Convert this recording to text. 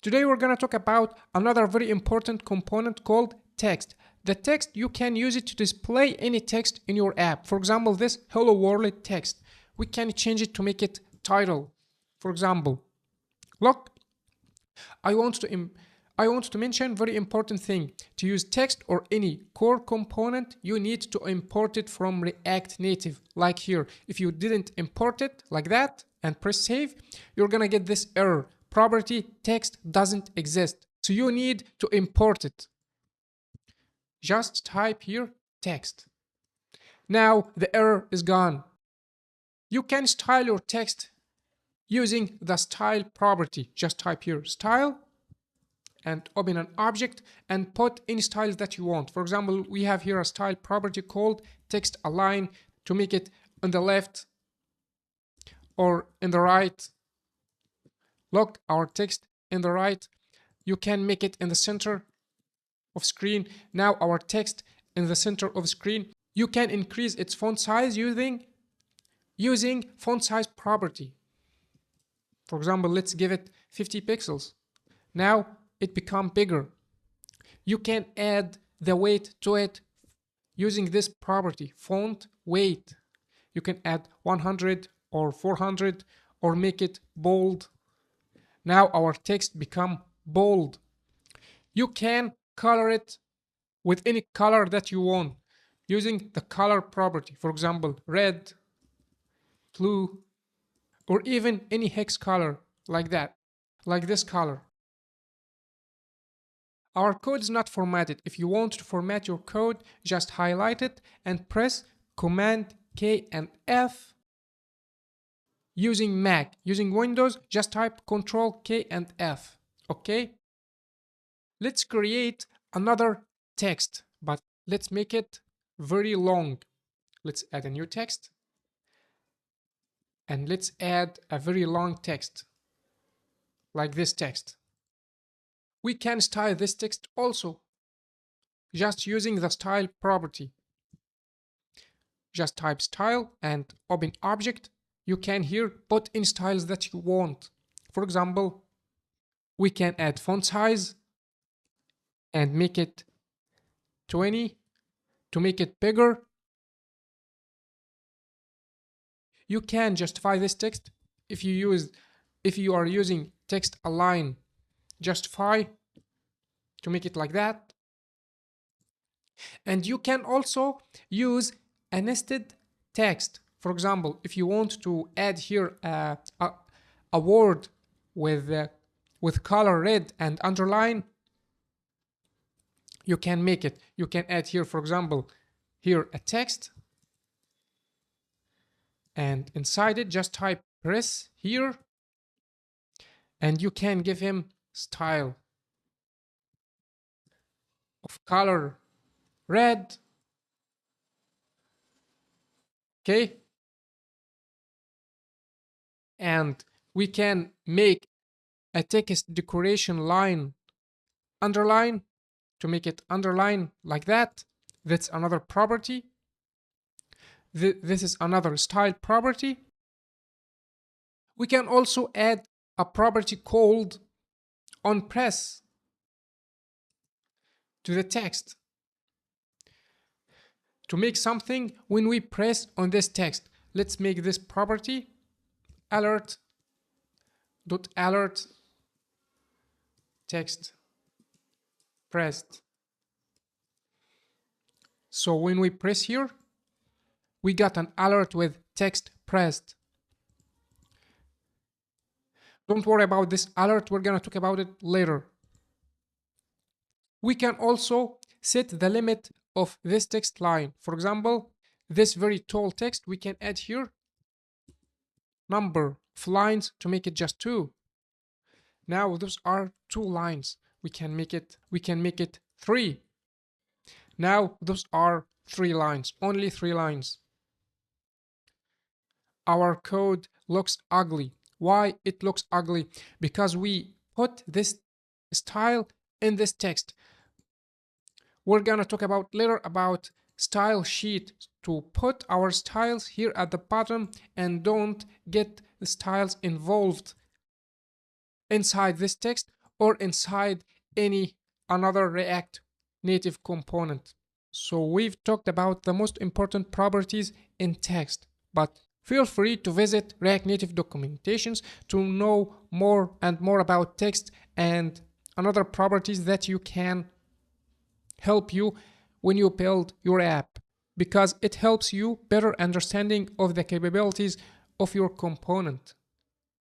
Today we're going to talk about another very important component called text. The text, you can use it to display any text in your app. For example, this hello world text. We can change it to make it title. For example, look, I want to mention very important thing. To use text or any core component, you need to import it from React Native. Like here, if you didn't import it like that and press save, you're gonna get this error. Property text doesn't exist. So you need to import it. Just type here text. Now the error is gone. You can style your text using the style property. Just type here style and open an object and put any styles that you want. For example, we have here a style property called text align to make it on the left or in the right. Look, our text in the right. You can make it in the center of screen. Now our text in the center of screen. You can increase its font size using font size property. For example, let's give it 50 pixels. Now it becomes bigger. You can add the weight to it using this property, font weight. You can add 100 or 400 or make it bold. Now our text become bold. You can color it with any color that you want using the color property. For example, red, blue, or even any hex color like that, like this color. Our code is not formatted. If you want to format your code, just highlight it and press Command K and F. Using Mac, using Windows, just type Control K and F. Okay? Let's create another text, but let's make it very long. Let's add a new text. And let's add a very long text, like this text. We can style this text also, just using the style property. Just type style and open object. You can here put in styles that you want. For example, we can add font size and make it 20 to make it bigger. You can justify this text if you are using text align, justify to make it like that. And you can also use a nested text. For example, if you want to add here a word with color red and underline, you can make it. You can add here, for example, here a text, and inside it just type press here, and you can give him style of color red. Okay, and we can make a text decoration line underline to make it underline like that. That's another property. This is another style property. We can also add a property called on press to the text to make something when we press on this text. Let's make this property alert text pressed. So when we press here, we got an alert with text pressed. Don't worry about this alert, we're gonna talk about it later. We can also set the limit of this text line. For example, this very tall text, we can add here number of lines to make it just 2. Now those are 2 lines. We can make it 3. Now those are 3 lines, only 3 lines. Our code looks ugly. Why it looks ugly? Because we put this style in this text. We're gonna talk about later about style sheet to put our styles here at the bottom and don't get the styles involved inside this text or inside any another React native component. So we've talked about the most important properties in text, but feel free to visit React Native documentations to know more and more about text and another properties that you can help you when you build your app, because it helps you better understanding of the capabilities of your component.